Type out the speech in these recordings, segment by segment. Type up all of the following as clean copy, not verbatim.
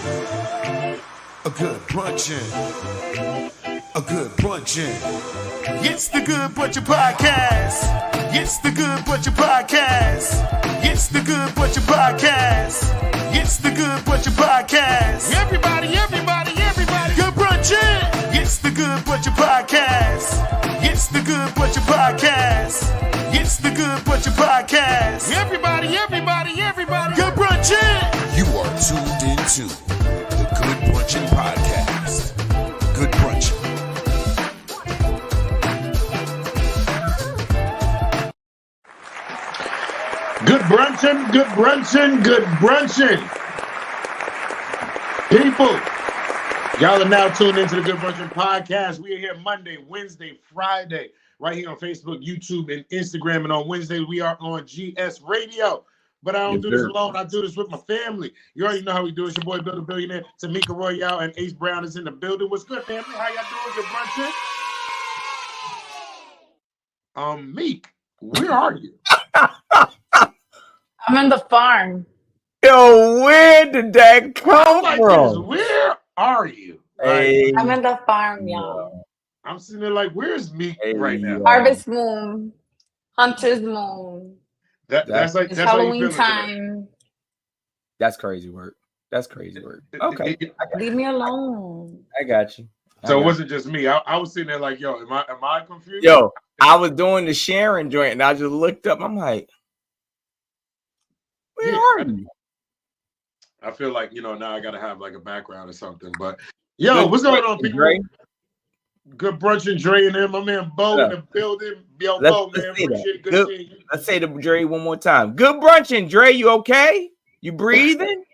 A good brunchin'. A good brunchin'. It's the Good Butcher Podcast. It's the Good Butcher Podcast. It's the Good Butcher Podcast. It's the Good Butcher Podcast. Everybody. Good brunchin'. It's the Good Butcher Podcast. It's the Good Butcher Podcast. It's the Good Butcher Podcast. Everybody. Good brunchin'. You are tuned into the Good Brunchin' Podcast. Good brunchin'. Good brunchin'. People, y'all are now tuned into the Good Brunchin' Podcast. We are here Monday, Wednesday, Friday, right here on Facebook, YouTube, and Instagram. And on Wednesday, we are on GS Radio. But I don't do this alone. I do this with my family. You already know how we do it. It's your boy, Bill the Billionaire, Tamika Royale, and Ace Brown is in the building. What's good, family? How y'all doing? Good brunchin'? Meek, where are you? I'm in the farm. Yo, where did that come from? Where are you? Hey, I'm in the farm, y'all. I'm sitting there like, where's Meek right now? Harvest moon, hunter's moon. That's It's Halloween time. That's crazy work. Okay. Leave me alone. I got you. So it wasn't just me. I was sitting there like, yo, am I confused? Yo, I was doing the sharing joint and I just looked up. I'm like, where are you? I feel like, now I got to have like a background or something. But, yo, what's going on, people? Dre? Good Brunchin', Dre, and then my man Bo in the building. Yo, Bo, man. Appreciate good seeing you. Let's say the Dre one more time. Good Brunchin', Dre. You okay? You breathing?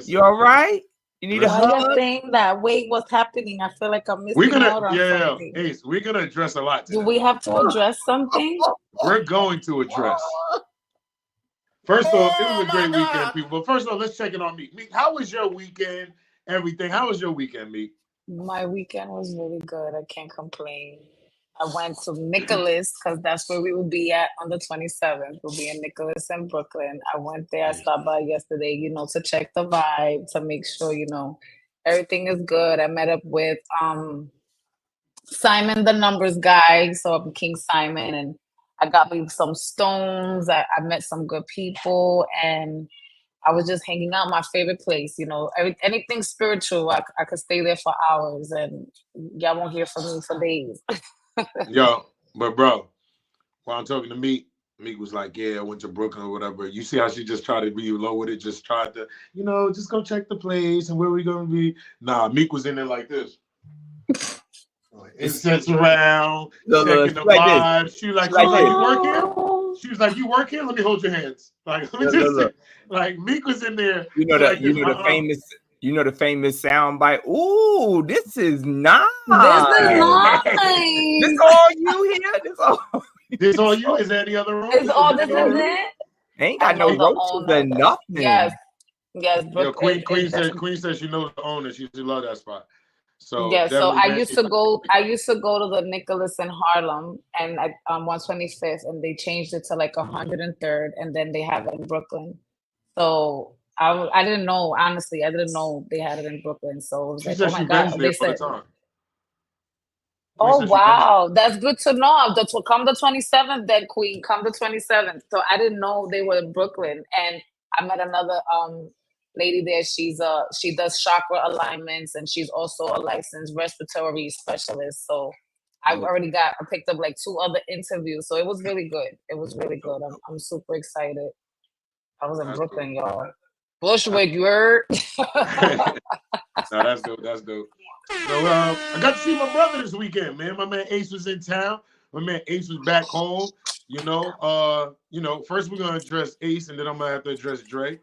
You all right? You need a hug? I'm just saying that. Wait, what's happening? I feel like I'm missing out on something. Ace, we're going to address a lot today. Do we have to address something? We're going to address. First off, it was a great weekend, people. But first off, let's check in on Meek. Meek, how was your weekend? Everything. How was your weekend, Meek? My weekend was really good. I can't complain. I went to Nicholas because that's where we will be at on the 27th. We'll be in Nicholas in Brooklyn. I went there. I stopped by yesterday, to check the vibe, to make sure, everything is good. I met up with Simon, the numbers guy. So I'm King Simon, and I got me some stones. I met some good people, and I was just hanging out. My favorite place, anything spiritual. I could stay there for hours, and y'all won't hear from me for days. Yo, but bro, while I'm talking to Meek was like, yeah, I went to Brooklyn or whatever. You see how she just tried to be low with it, just tried to, just go check the place and where we gonna be. Nah, Meek was in there like this. Incense around, checking the vibes. She was like, you work here? She was like, you work here? Let me hold your hands. Like, like Meek was in there. The famous sound bite. Ooh, this is nice. This is nice. This all you here? This all you? Is there any other room? This is it? Ain't got no roaches or nothing. Yes. Yo, Queen says she knows the owner. She love that spot. So yeah, so I used to go to the Nicholas in Harlem and at 125th, and they changed it to like 103rd, and then they have it in Brooklyn. So I didn't know, honestly, they had it in Brooklyn. So it was like, oh my God. They said, oh wow, that's good to know. Come the 27th, then Queen, come the 27th. So I didn't know they were in Brooklyn, and I met another lady there. She does chakra alignments, and she's also a licensed respiratory specialist. So I picked up like 2 other interviews. So it was really good. I'm super excited. I was in Brooklyn, y'all. Bushwick, you heard? No, that's dope. So I got to see my brother this weekend, man. My man Ace was in town. My man Ace was back home. First we're gonna address Ace, and then I'm gonna have to address Dre.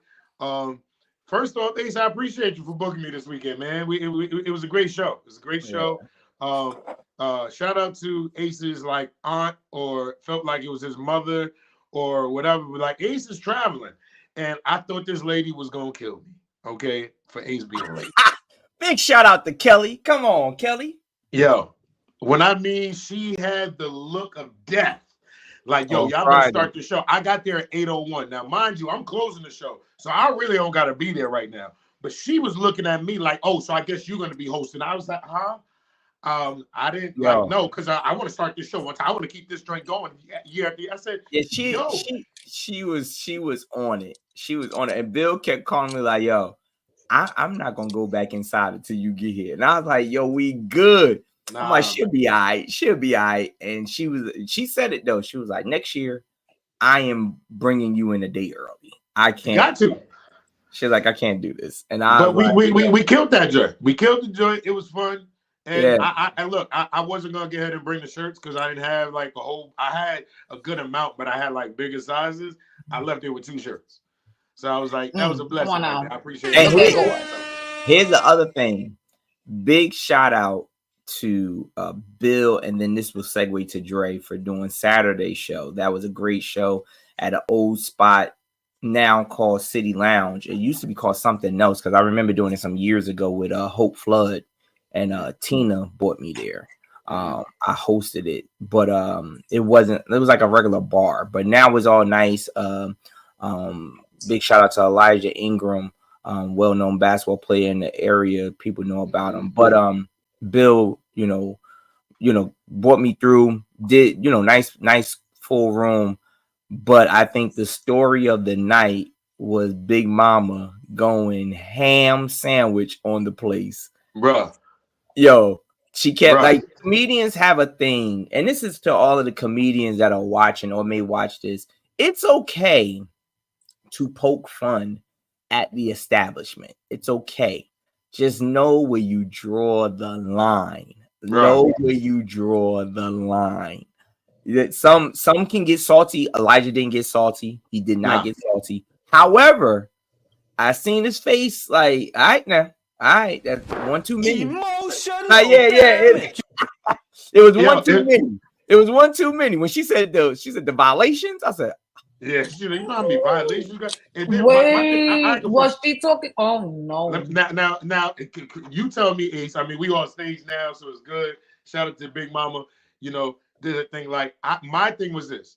First off, Ace, I appreciate you for booking me this weekend, man. It was a great show. It was a great show. Shout out to Ace's like aunt, or felt like it was his mother or whatever. But like Ace is traveling, and I thought this lady was gonna kill me. Okay, for Ace being late. Big shout out to Kelly. Come on, Kelly. Yo, when I mean she had the look of death. Like, yo, y'all gonna start the show. I got there at 8:01. Now, mind you, I'm closing the show, so I really don't gotta be there right now. but she was looking at me like, oh, so I guess you're gonna be hosting. I was like, huh? I didn't like no, because I want to start this show once. I want to keep this joint going year after year. I said, yeah, yo. she was on it. She was on it, and Bill kept calling me like, yo, I'm not gonna go back inside until you get here. And I was like, yo, we good. Nah, I'm like, she'll be all right. She'll be all right. And she said it though. She was like, next year, I am bringing you in a day early. I can't. Got to. She's like, I can't do this. And but we killed that joint. We killed the joint. It was fun. And yeah. I wasn't gonna get ahead and bring the shirts because I didn't have like a whole. I had a good amount, but I had like bigger sizes. I left it with 2 shirts, so I was like, that was a blessing. I appreciate it. And here's the other thing. Big shout out to Bill, and then this will segue to Dre for doing Saturday show. That was a great show at an old spot now called City Lounge. It used to be called something else because I remember doing it some years ago with Hope Flood. And Tina brought me there. I hosted it, but it was like a regular bar, but now it's all nice. Big shout out to Elijah Ingram, well-known basketball player in the area. People know about him. But Bill, you know, brought me through, did, nice full room. But I think the story of the night was Big Mama going ham sandwich on the place. Bruh. Yo, she kept like comedians have a thing, and this is to all of the comedians that are watching or may watch this. It's okay to poke fun at the establishment. It's okay. Just know where you draw the line. Know where you draw the line. Some can get salty. Elijah didn't get salty. He did not get salty. However, I seen his face like, all right now. All right, that's one too many. It was one too many. It was one too many. When she said the violations, I said, yeah, you know how many violations you got. And then wait, was she talking? Oh no! Now, you tell me, Ace. I mean, we on stage now, so it's good. Shout out to Big Mama. You know, did a thing like my thing was this.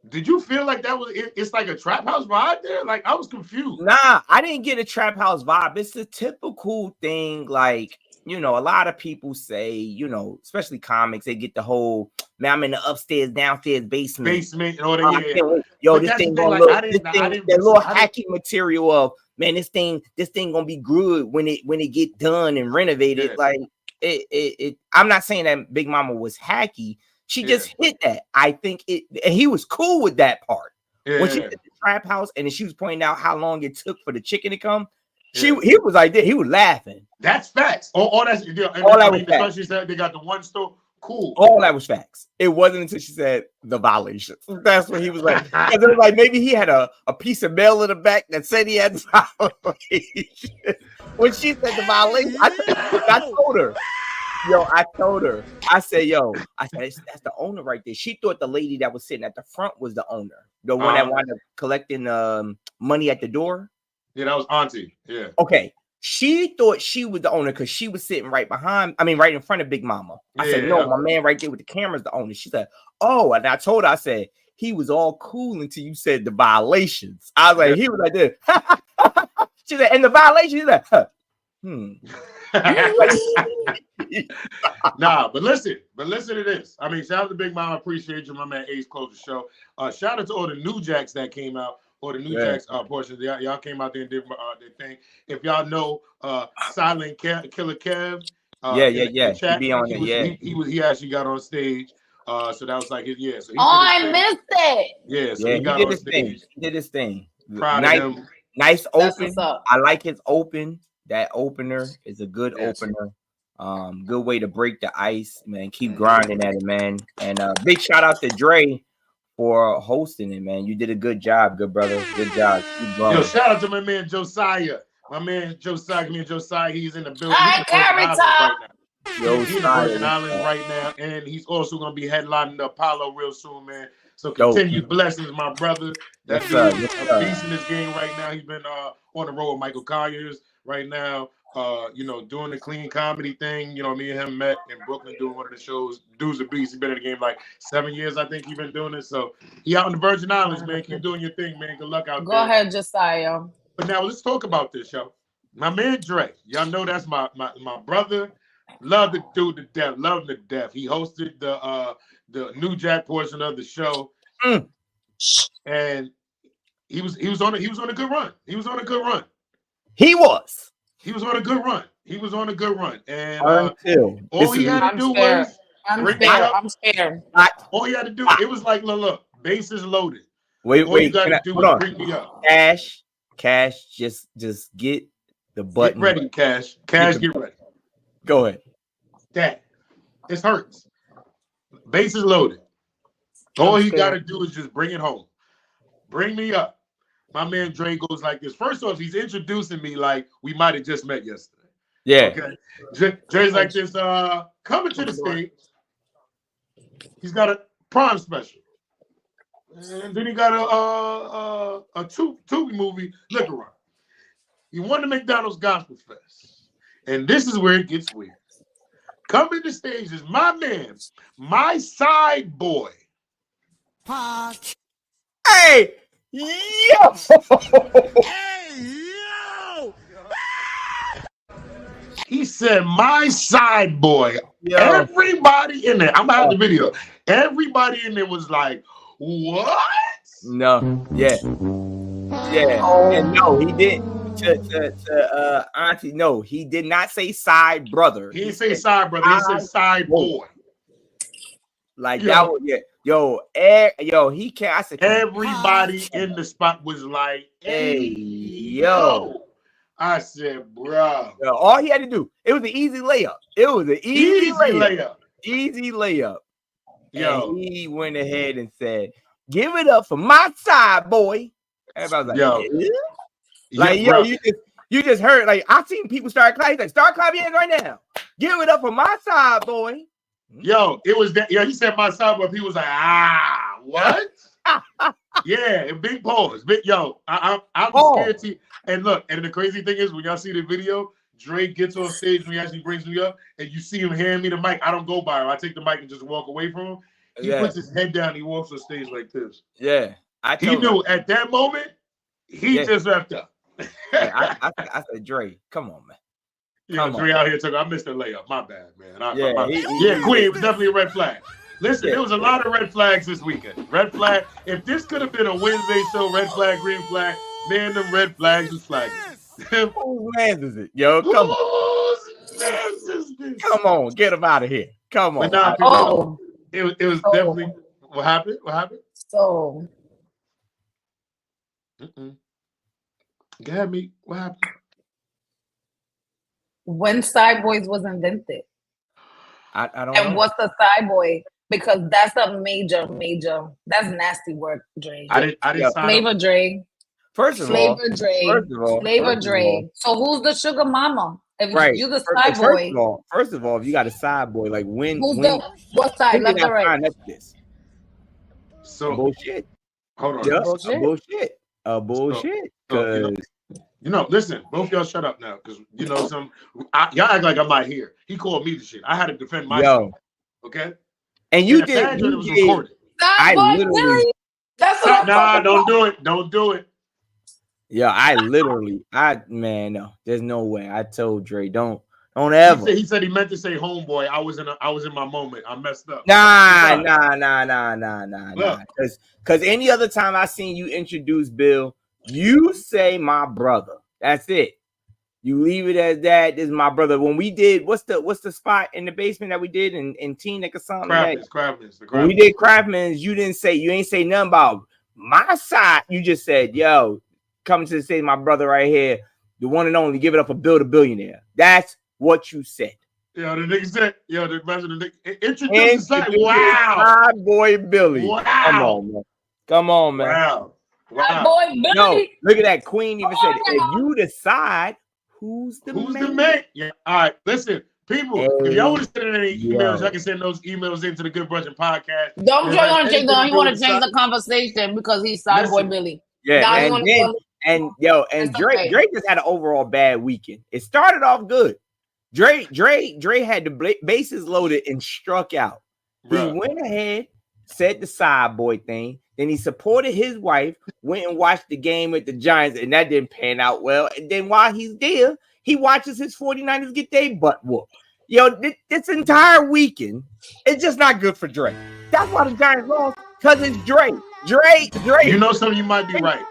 Did you feel like that was it's like a trap house vibe there? Like I was confused. Nah, I didn't get a trap house vibe. It's the typical thing, like, a lot of people say, especially comics, they get the whole, man, I'm in the upstairs, downstairs basement. And all that. Yo, this thing gonna look, that little hacky material of, man, this thing gonna be good when it get done and renovated. Yeah. Like it. I'm not saying that Big Mama was hacky. She just hit that. I think and he was cool with that part. Yeah. When she hit the trap house and then she was pointing out how long it took for the chicken to come, he was like that. He was laughing. That's facts. All that was facts. She said they got the one store. Cool. All that was facts. It wasn't until she said the violations. That's what he was like. Because it was like maybe he had a piece of mail in the back that said he had violations. When she said the violations, I told her. I said, that's the owner right there. She thought the lady that was sitting at the front was the owner. The one that wound up collecting money at the door. Yeah, that was Auntie. Yeah. Okay. She thought she was the owner because she was sitting right in front of Big Mama. I said, no, my man right there with the camera's the owner. She said, oh, and I told her, I said, he was all cool until you said the violations. I was like, he was like this. She said, and the violations, he's like, Nah, but listen to this. I mean, shout out to Big Mama. Appreciate you, my man Ace closed the show. Shout out to all the New Jacks that came out, or the New Jacks portions. Y'all came out there and did their thing. If y'all know Silent Killer Kev, he be on it. He actually got on stage. So that was like his So I missed it. Yeah, so he got on stage. He did his thing. Proud of him. Nice open. I like his open. That opener is a good opener. Good way to break the ice, man. Keep grinding at it, man. And big shout out to Dre for hosting it, man. You did a good job, good brother. Good job. Keep going. Yo, shout out to my man Josiah. Josiah, he's in the building. Hi, Carrot. He's in Virgin Islands right now, and he's also gonna be headlining the Apollo real soon, man. So continued blessings, my brother. That's a beast in this game right now. He's been on the road with Michael Colliers right now. Doing the clean comedy thing. Me and him met in Brooklyn doing one of the shows. Dude's a beast. He's been in the game like 7 years, I think he's been doing it. So he out in the Virgin Islands, man. Keep doing your thing, man. Good luck out there. Go ahead, Josiah. But now let's talk about this, yo. My man Dre. Y'all know that's my brother. Love the dude to death. Love him to death. He hosted the New Jack portion of the show. And he was on a good run. He was on a good run. He was on a good run. And until all he had to do was I'm scared. All he had to do, it was like, look, bases loaded. Wait, all you gotta do is bring me up. Cash, just get the button. Get ready, Cash. Cash, get ready. Go ahead. Dad, this hurts. Bases loaded. All he got to do is just bring it home. Bring me up. My man Dre goes like this. First off, he's introducing me like we might have just met yesterday. Yeah. Okay. Dre's like this. Coming to the stage. He's got a Prime special, and then he got a Tubi movie, Liquor Run. He won the McDonald's Gospel Fest, and this is where it gets weird. Coming to the stage is my man, my side boy. Hey, yo! He said, my side boy. Yo. Everybody in there, I'm gonna have the video. Everybody in there was like, what? No, yeah. And no, he didn't. To Auntie, no, he did not say side brother. He didn't say side brother, he said side boy. Like that was yo, he can't. I said everybody in the spot was like, hey, yo. I said, bro. All he had to do, it was an easy layup. It was an easy layup. Easy layup. Yo, and he went ahead and said, "Give it up for my side boy." Everybody was like, yeah? Like, yo, you just heard, like, I've seen people start clapping. Like, start clapping hands right now. Give it up for my side boy. Yo, it was that. He said my side boy. He was like, what? Yeah, big pause. I'm scared to. And look, and the crazy thing is, when y'all see the video, Drake gets on stage when he actually brings me up, and you see him hand me the mic. I don't go by him. I take the mic and just walk away from him. He puts his head down. He walks on stage like this. Yeah, he knew at that moment. He just wrapped up. I said, Dre, come on, man. Dre out here talking. I missed the layup. My bad, man. Queen, it was definitely a red flag. Listen, there was a lot of red flags this weekend. Red flag. If this could have been a Wednesday show, red flag, green flag, man, them red flags was flagging. Whose man's is it? Yo, come on. Come on, get him out of here. Come on. But nah, it was definitely what happened? So Got me. What happened? When Side Boys was invented. I don't know. And what's the Side Boy? Because that's a major. That's nasty work, Dre. I didn't Flavor Dre. First of all. Flavor Dre. So who's the sugar mama? If you the side boy. First of all, if you got a side boy, like what side? Left or right? So bullshit. Hold on. Yeah, bullshit. Because listen, both y'all shut up now, because y'all act like I'm not here. He called me the shit. I had to defend myself. Okay. And you did. It was recorded. That's what I'm don't do it. Yeah, no, there's no way. I told Dre, don't ever. He said he meant to say homeboy. I was in my moment. I messed up. Nah. Because any other time I seen you introduce Bill, you say my brother. That's it. You leave it as that. This is my brother. When we did, what's the spot in the basement that we did in Teaneck or something? Craftman's. When we did Craftman's, you ain't say nothing about my side. You just said, yo, coming to the stage, my brother right here, the one and only, give it up for Bill the Billionaire. That's what you said. The nigga said, introduce the side. Wow. My boy Billy. Wow. Come on, man. Wow. My boy Billy. No, look at that. Queen even said, if you decide who's the man? Yeah. All right. Listen, people, if y'all want to send any emails, y'all can send those emails into the Good Brunchin podcast. Don't Dre want to change he want to change the conversation because he's side boy Billy. Yeah, Drake just had an overall bad weekend. It started off good. Dre had the bases loaded and struck out. He went ahead said the side boy thing. Then he supported his wife, went and watched the game with the Giants, and that didn't pan out well. And then while he's there, he watches his 49ers get their butt whooped. Yo, this entire weekend, it's just not good for Drake. That's why the Giants lost, because it's Drake. Drake. You know something, you might be right.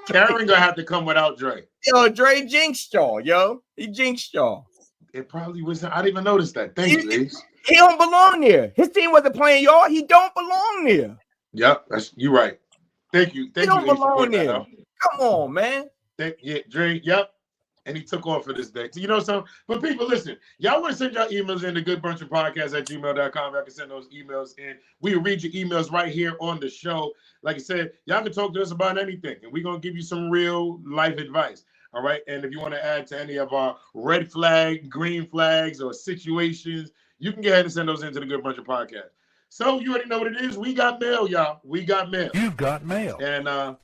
Karen gonna have to come without Drake. Yo, Dre jinxed y'all, yo. He jinxed y'all. It probably wasn't. I didn't even notice that. Thank you, ladies. He don't belong there. His team wasn't playing y'all. He don't belong there. Yep, you're right. Thank you. He don't belong there. Come on, man. Yeah, Dre. Yep. And he took off for this day. So you know something? But people, listen, y'all want to send y'all emails in to goodbrunchinpodcast@gmail.com. Y'all can send those emails in. We read your emails right here on the show. Like I said, y'all can talk to us about anything, and we're going to give you some real life advice. All right. And if you want to add to any of our red flag, green flags, or situations, you can go ahead and send those into the Good Brunchin Podcast. So you already know what it is. We got mail, y'all. We got mail. You've got mail. And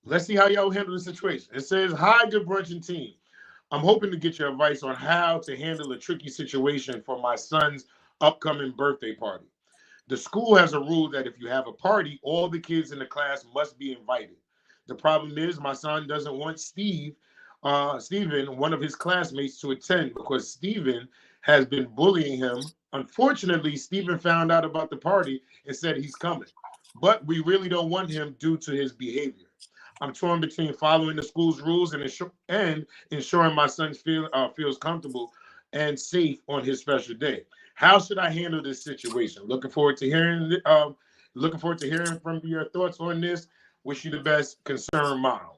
let's see how y'all handle the situation. It says, "Hi, Good Brunchin team. I'm hoping to get your advice on how to handle a tricky situation for my son's upcoming birthday party. The school has a rule that if you have a party, all the kids in the class must be invited. The problem is my son doesn't want Steven, one of his classmates, to attend because Steven has been bullying him. Unfortunately, Steven found out about the party and said he's coming, but we really don't want him due to his behavior. I'm torn between following the school's rules and ensuring my son feels comfortable and safe on his special day. How should I handle this situation? Looking forward to hearing from your thoughts on this. Wish you the best, Concerned Mom."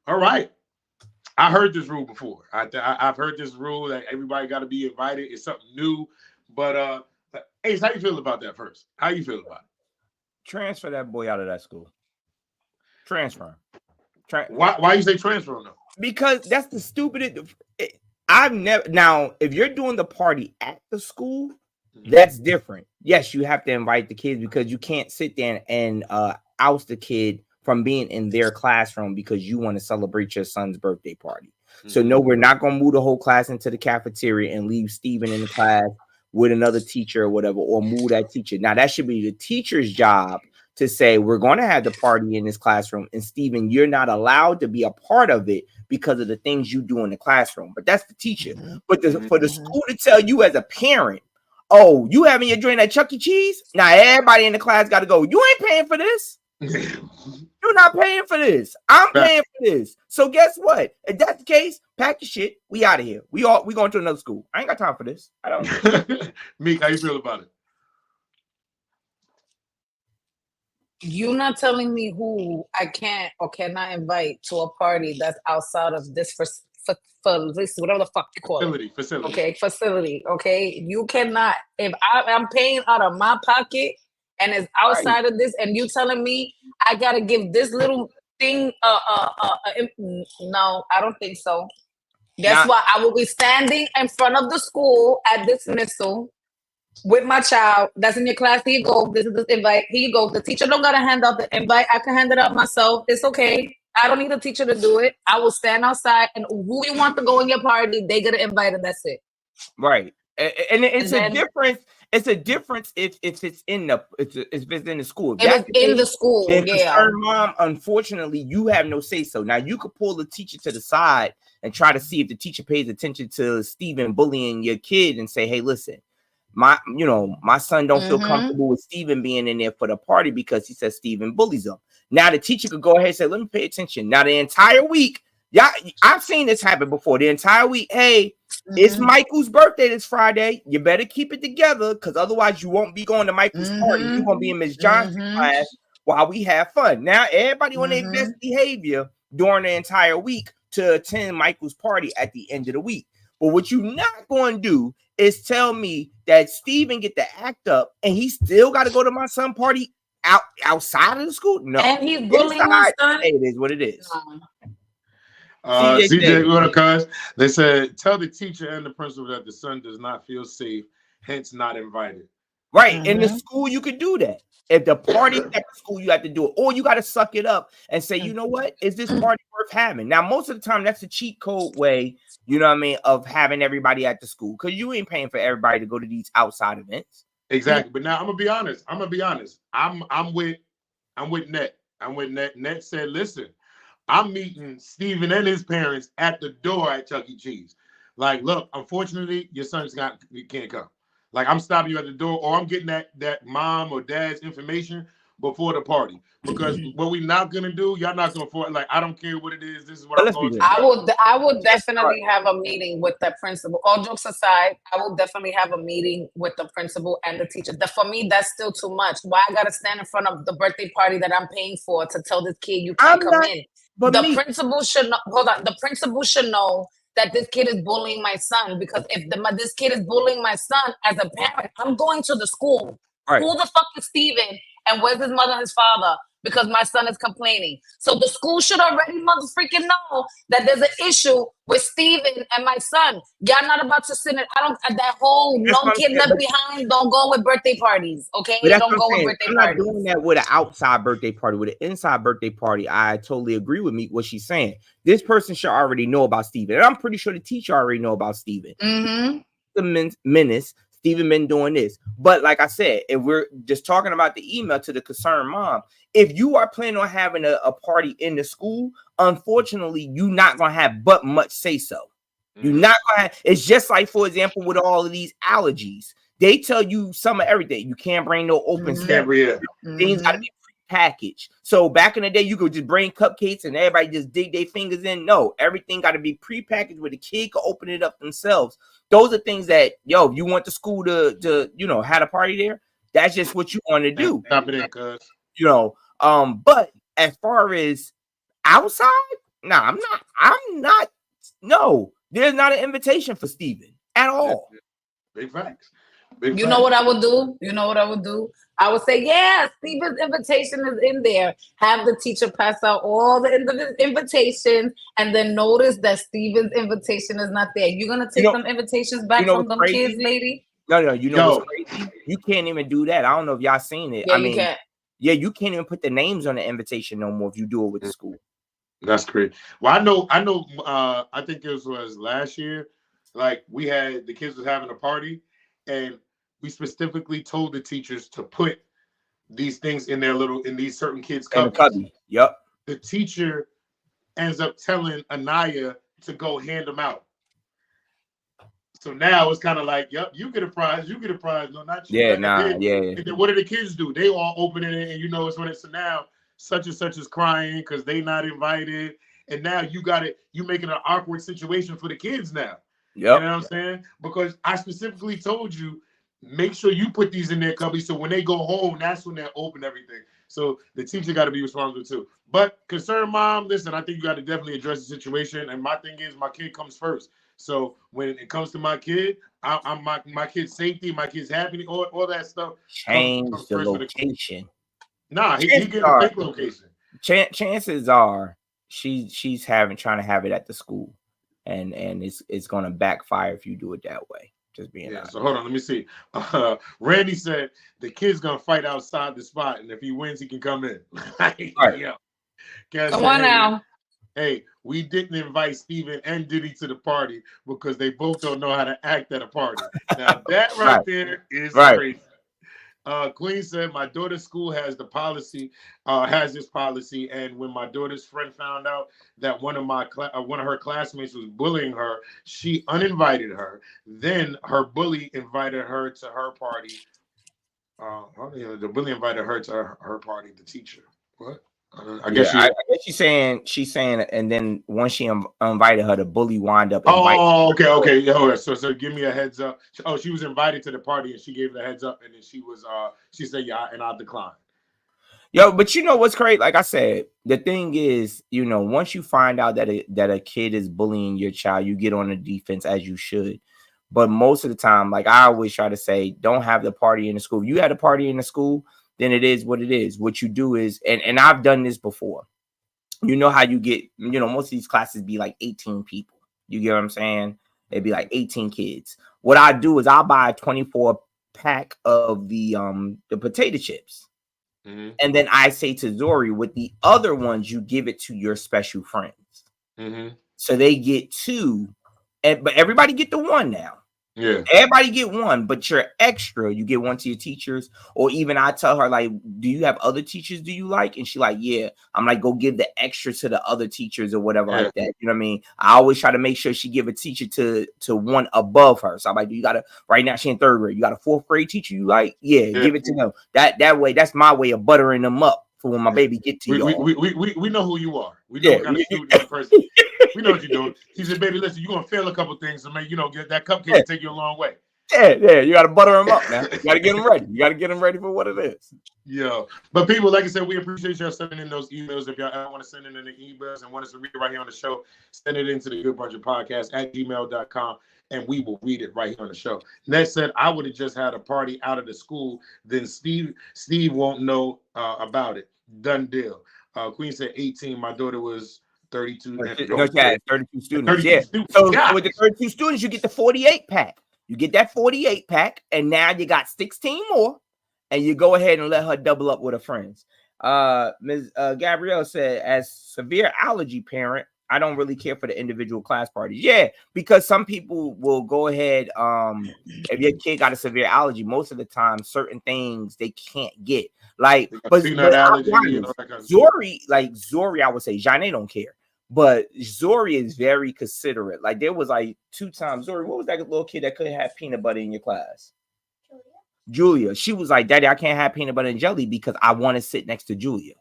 All right. I heard this rule before. I've heard this rule that everybody got to be invited. It's something new. But Ace, how you feel about that first? How you feel about it? Transfer that boy out of that school. Transfer him. Why you say transfer him though? Because that's the stupidest. I've never. Now, if you're doing the party at the school, that's different. Yes, you have to invite the kids because you can't sit there and oust the kid from being in their classroom because you want to celebrate your son's birthday party. So no, we're not going to move the whole class into the cafeteria and leave Steven in the class with another teacher or whatever, or move that teacher. Now, that should be the teacher's job to say, we're going to have the party in this classroom, and Steven, you're not allowed to be a part of it because of the things you do in the classroom. But that's the teacher. But for the school to tell you as a parent, oh, you having your joint at Chuck E. Cheese? Now everybody in the class got to go, you ain't paying for this. You're not paying for this. I'm paying for this. So guess what? If that's the case, pack your shit. We out of here. We going to another school. I ain't got time for this. I don't. Meek, how you feel about it? You're not telling me who I can't or cannot invite to a party that's outside of this for this, whatever the fuck you call it. Facility. Okay, facility. Okay, you cannot. If I'm paying out of my pocket and it's outside of this, and you telling me I gotta give this little thing, no, I don't think so. That's why I will be standing in front of the school at dismissal with my child that's in your class. Here you go. This is the invite. Here you go. The teacher don't gotta hand out the invite. I can hand it out myself. It's okay. I don't need a teacher to do it. I will stand outside, and who you want to go in your party, they get an invite, and that's it. Right. And it's a difference. It's a difference if it's in the if it's in the school. If it's in the school, yeah. Mom, unfortunately, you have no say so. Now you could pull the teacher to the side and try to see if the teacher pays attention to Steven bullying your kid and say, hey, listen. My son don't feel comfortable with Steven being in there for the party because he says Steven bullies him. Now the teacher could go ahead and say, let me pay attention. Now the entire week, I've seen this happen before. The entire week, hey, it's Michael's birthday this Friday. You better keep it together because otherwise you won't be going to Michael's party. You're going to be in Miss Johnson's class while we have fun. Now everybody on their best behavior during the entire week to attend Michael's party at the end of the week. But what you're not going to do is tell me that Steven get to act up and he still got to go to my son's party outside of the school? No. And he's bullying my son? Hey, it is what it is. CJ, what up, cuz? They said, tell the teacher and the principal that the son does not feel safe, hence not invited. Right. In the school, you could do that. If the party at the school, you have to do it. Or you got to suck it up and say, you know what? Is this party worth having? Now, most of the time, that's a cheat code way, you know what I mean, of having everybody at the school. Because you ain't paying for everybody to go to these outside events. Exactly. But now I'm gonna be honest. I'm with Net. I'm with Net. Net said, listen, I'm meeting Steven and his parents at the door at Chuck E. Cheese. Like, look, unfortunately, your son's he can't come. Like, I'm stopping you at the door, or I'm getting that mom or dad's information before the party. Because what we not gonna do, y'all not gonna afford. Like, I don't care what it is. This is what But I'm let's be going real. to. I would definitely have a meeting with the principal. All jokes aside, I will definitely have a meeting with the principal and the teacher. For me, that's still too much. Why I gotta stand in front of the birthday party that I'm paying for to tell this kid you can't come in? But The principal should know. Hold on. The principal should know that this kid is bullying my son, because if this kid is bullying my son, as a parent, I'm going to the school. Right. Who the fuck is Steven? And where's his mother and his father? Because my son is complaining. So the school should already motherfucking know that there's an issue with Steven and my son. Y'all not about to sit in that whole no kid left behind. Don't go with birthday parties, okay? But that's Don't what go I'm with saying. birthday I'm parties. not doing that with an outside birthday party. With an inside birthday party, I totally agree with me what she's saying. This person should already know about Steven. And I'm pretty sure the teacher already know about Steven. Mm-hmm. The menace, Steven been doing this. But like I said, if we're just talking about the email to the concerned mom, if you are planning on having a party in the school, unfortunately, you're not going to have but much say so. You're not going to have, it's just like, for example, with all of these allergies. They tell you some of everything. You can't bring no open stuff. Things got to be prepackaged. So back in the day, you could just bring cupcakes and everybody just dig their fingers in. No, everything got to be prepackaged where the kid can open it up themselves. Those are things that, yo, if you want the school to have a party there, that's just what you want to do. Stop it in, cuz. But as far as outside, I'm not. No, there's not an invitation for Steven at all. Big facts. You know what I would do? I would say, yeah, Steven's invitation is in there. Have the teacher pass out all the invitations, and then notice that Steven's invitation is not there. You're gonna take some invitations back from them kids, lady? No. You know what's crazy? You can't even do that. I don't know if y'all seen it. Yeah, you can't. Yeah, you can't even put the names on the invitation no more if you do it with the school. That's crazy. Well, I know. I think it was last year. Like, we had the kids was having a party, and we specifically told the teachers to put these things in these certain kids' cubby. Yep. The teacher ends up telling Anaya to go hand them out. So now it's kind of like, yep, you get a prize. No, not you. Yeah, And then what do the kids do? They all open it, and it's when it's now such and such is crying because they not invited, and now you making an awkward situation for the kids now. Yep. You know what I'm saying? Because I specifically told you, make sure you put these in their cubby so when they go home, that's when they'll open everything. So the teacher got to be responsible too. But concerned mom, listen, I think you got to definitely address the situation. And my thing is, my kid comes first. So when it comes to my kid, I'm my kid's safety, my kid's happiness, all that stuff. Change the location. Nah, he get a fake location. Chances are she's trying to have it at the school, and it's gonna backfire if you do it that way. Just being honest. So hold on, let me see. Randy said the kid's gonna fight outside the spot, and if he wins, he can come in. Right. Come on now. Hey, we didn't invite Steven and Diddy to the party because they both don't know how to act at a party. Now that there is crazy. Queen said, my daughter's school has this policy, and when my daughter's friend found out that one of her classmates was bullying her, she uninvited her. Then her bully invited her to her party. The bully invited her to her party. The teacher. What? I guess she's saying, and then once she invited her, the bully wound up. Okay. Yeah, so give me a heads up. Oh, she was invited to the party, and she gave the heads up, and then she said, yeah, and I declined. Yo, but you know what's crazy? Like I said, the thing is, once you find out that a kid is bullying your child, you get on the defense as you should. But most of the time, like I always try to say, don't have the party in the school. If you had a party in the school, then it is what it is. What you do is, and I've done this before. You know how you get, most of these classes be like 18 people. You get what I'm saying? It'd be like 18 kids. What I do is I'll buy a 24 pack of the potato chips. Mm-hmm. And then I say to Zori, with the other ones, you give it to your special friends. Mm-hmm. So they get 2, but everybody get the 1 now. Yeah. Everybody get one, but your extra, you get one to your teachers. Or even I tell her, like, do you have other teachers do you like? And she like, yeah. I'm like, go give the extra to the other teachers or whatever like that. You know what I mean? I always try to make sure she give a teacher to one above her. So I'm like, you got to, right now she in 3rd grade. You got a 4th grade teacher you like? Yeah, give it to them. That way, that's my way of buttering them up for when my baby get to y'all. We know who you are. We know what kind of student and person. We know what you're doing. He said, baby, listen, you're going to fail a couple things to make, get that cupcake to take you a long way. Yeah. You got to butter them up now. You got to get them ready. You got to get them ready for what it is. Yeah. But people, like I said, we appreciate y'all sending in those emails. If y'all ever want to send in any emails and want us to read it right here on the show, send it into the Good Brunchin Podcast at gmail.com. And we will read it right here on the show. Ned said, I would have just had a party out of the school. Then Steve won't know about it. Done deal. Queen said 18. My daughter was 32. No, 32 students. 32 students. So with the 32 students, you get the 48 pack. You get that 48 pack, and now you got 16 more, and you go ahead and let her double up with her friends. Ms. Gabrielle said, as severe allergy parent, I don't really care for the individual class parties. Yeah, because some people will go ahead. If your kid got a severe allergy, most of the time, certain things they can't get. Like, but allergy, Zori, I would say, Janae don't care. But Zori is very considerate. Like, there was like 2 times. Zori, what was that little kid that couldn't have peanut butter in your class? Julia. She was like, Daddy, I can't have peanut butter and jelly because I want to sit next to Julia.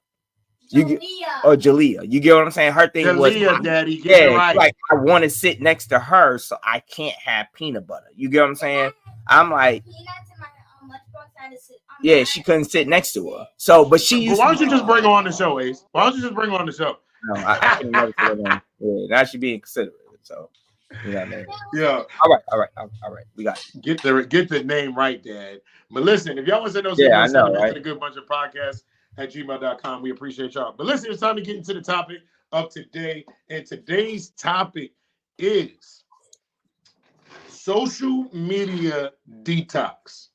Jalea. You get what I'm saying? Her thing was, Daddy, get it right. Like, I want to sit next to her, so I can't have peanut butter. You get what I'm saying? I'm like, yeah, she couldn't sit next to her. So, but she used. Why don't you just bring her on the show, Ace? Why don't you just bring her on the show? No, I can never put it on. Yeah, now she's being considerate. So, you know what I mean? Yeah. All right. We got it. Get the name right, Dad. But listen, if y'all want to send those I know, right? to the Good Brunchin Podcast at gmail.com, we appreciate y'all. But listen, it's time to get into the topic of today. And today's topic is social media detox.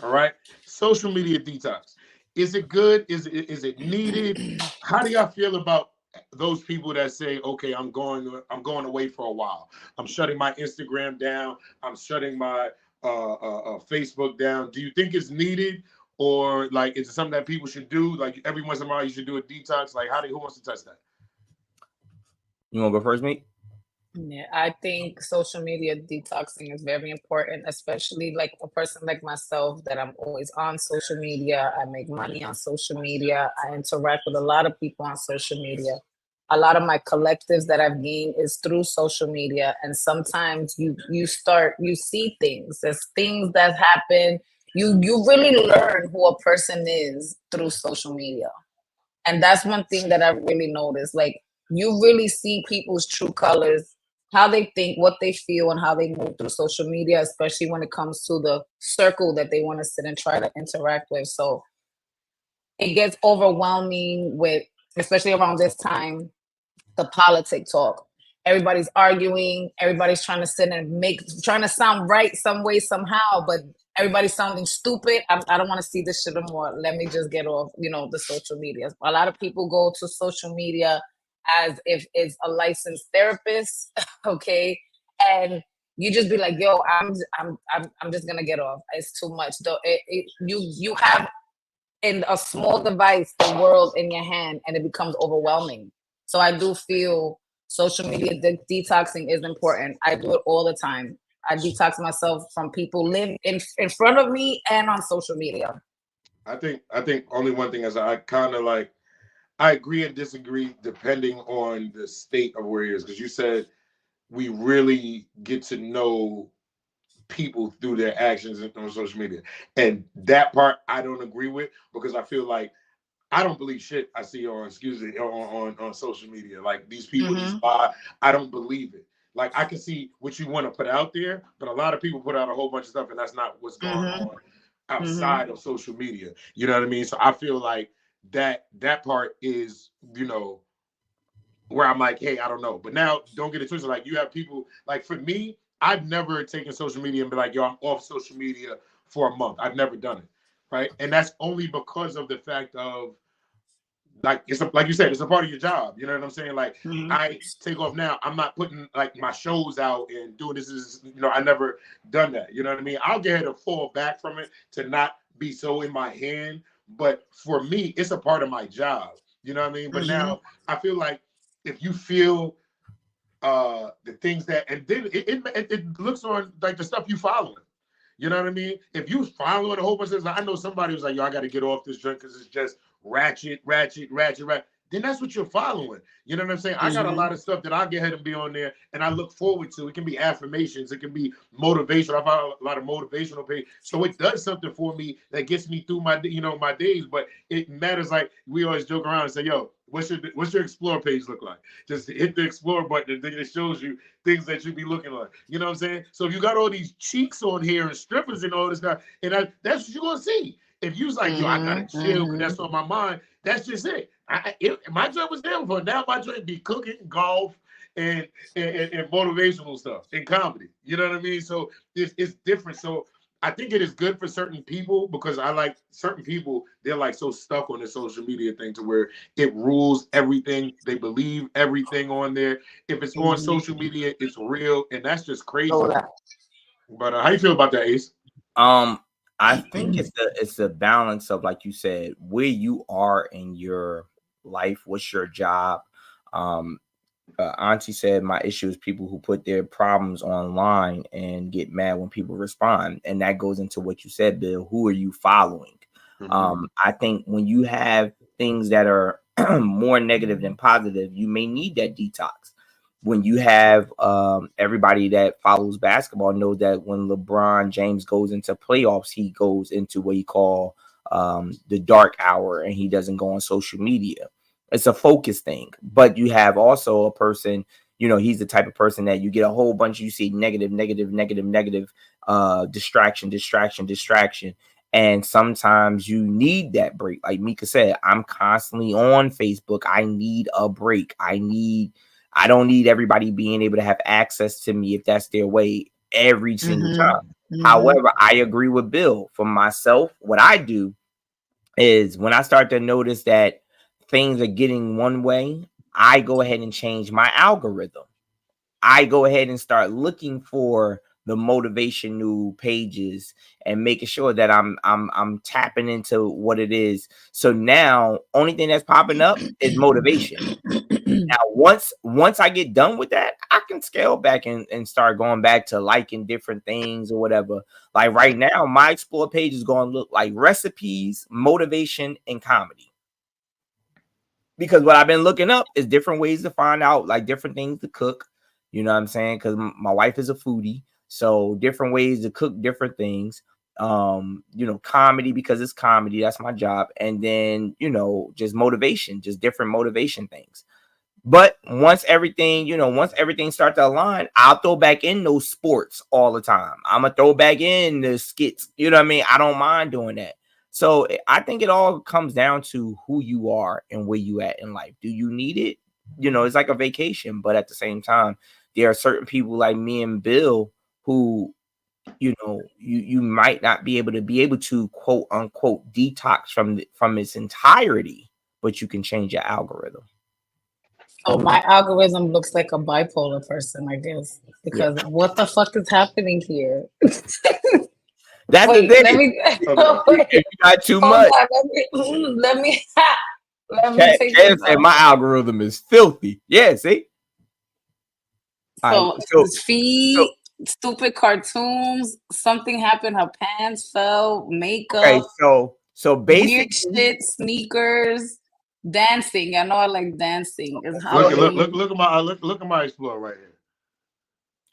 All right? Social media detox. Is it good? Is it needed? How do y'all feel about those people that say, okay, I'm going away for a while. I'm shutting my Instagram down. I'm shutting my Facebook down. Do you think it's needed, or like is it something that people should do? Like every once in a while, you should do a detox. Like who wants to touch that? You want to go first, mate? Yeah, I think social media detoxing is very important, especially like a person like myself that I'm always on social media. I make money on social media. I interact with a lot of people on social media. A lot of my collectives that I've gained is through social media. And sometimes you see things. There's things that happen. You really learn who a person is through social media. And that's one thing that I've really noticed. Like, you really see people's true colors, how they think, what they feel, and how they move through social media, especially when it comes to the circle that they want to sit and try to interact with. So it gets overwhelming with, especially around this time, the politic talk. Everybody's arguing, everybody's trying to sit and trying to sound right some way, somehow, but everybody's sounding stupid. I don't want to see this shit anymore. Let me just get off, the social media. A lot of people go to social media as if it's a licensed therapist, okay? And you just be like, yo, I'm just gonna get off. It's too much. You have in a small device the world in your hand, and it becomes overwhelming. So I do feel social media detoxing is important. I do it all the time. I detox myself from people live in front of me and on social media. I think only one thing is I kind of like, I agree and disagree depending on the state of where it is. Because you said we really get to know people through their actions on social media. And that part I don't agree with, because I feel like I don't believe shit I see on social media. Like these people just lie. I don't believe it. Like I can see what you want to put out there, but a lot of people put out a whole bunch of stuff, and that's not what's going on outside of social media. You know what I mean? So I feel like that part is, where I'm like, hey, I don't know. But now don't get it twisted. Like you have people, like for me, I've never taken social media and be like, yo, I'm off social media for a month. I've never done it. Right. And that's only because of the fact of like like you said, it's a part of your job. You know what I'm saying? Like Mhm. I take off now. I'm not putting like my shows out and doing this. Is I never done that. You know what I mean? I'll get her to fall back from it to not be so in my hand. But for me, it's a part of my job. You know what I mean? But now I feel like if you feel the things that, and then it looks on like the stuff you following. You know what I mean? If you following a whole bunch of, I know somebody was like, yo, I got to get off this joint because it's just ratchet. Then that's what you're following. You know what I'm saying? I got a lot of stuff that I get ahead and be on there, and I look forward to. It can be affirmations, it can be motivation. I follow a lot of motivational page, so it does something for me that gets me through my my days. But it matters. Like we always joke around and say, yo, what's your explore page look like? Just hit the explore button, and it shows you things that you be looking like. You know what I'm saying? So if you got all these cheeks on here and strippers and all this stuff, and that's what you're gonna see. If you was like, yo, I gotta chill because that's on my mind, that's just it. My job was there before. Now my job be cooking, golf, and motivational stuff and comedy. You know what I mean? So it's different. So I think it is good for certain people because I like certain people, they're like so stuck on the social media thing to where it rules everything. They believe everything on there. If it's on social media, it's real, and that's just crazy. But how you feel about that, Ace? I think it's a balance of, like you said, where you are in your life, what's your job. Auntie said my issue is people who put their problems online and get mad when people respond, and that goes into what you said, Bill. Who are you following? I think when you have things that are more negative than positive, you may need that detox. When you have everybody that follows basketball knows that when LeBron James goes into playoffs, he goes into what you call the dark hour, and he doesn't go on social media. It's a focus thing. But you have also a person, he's the type of person that you get a whole bunch, you see negative, distraction. And sometimes you need that break. Like Mika said, I'm constantly on Facebook. I need a break. I don't need everybody being able to have access to me if that's their way every single time. However, I agree with Bill. For myself, what I do is when I start to notice that things are getting one way, I go ahead and change my algorithm. I go ahead and start looking for the motivational pages and making sure that I'm tapping into what it is. So now only thing that's popping up is motivation. Now, once I get done with that, I can scale back and start going back to liking different things or whatever. Like right now, my explore page is going to look like recipes, motivation, and comedy. Because what I've been looking up is different ways to find out, like different things to cook. You know what I'm saying? Because my wife is a foodie. So different ways to cook different things. Comedy because it's comedy. That's my job. And then, just motivation, just different motivation things. But once everything starts to align, I'll throw back in those sports all the time. I'm going to throw back in the skits. You know what I mean? I don't mind doing that. So I think it all comes down to who you are and where you at in life. Do you need it? It's like a vacation, but at the same time, there are certain people like me and Bill who, you might not be able to quote unquote detox from its entirety, but you can change your algorithm. Oh, my algorithm looks like a bipolar person, I guess, because what the fuck is happening here? That's wait, the thing. let me. If you got too much. On, let me take this say my algorithm is filthy. Yeah, see. So feed, stupid cartoons. Something happened. Her pants fell. Makeup. Okay, so basically, weird shit, sneakers. Dancing, I know I like dancing. Look at my explore right here.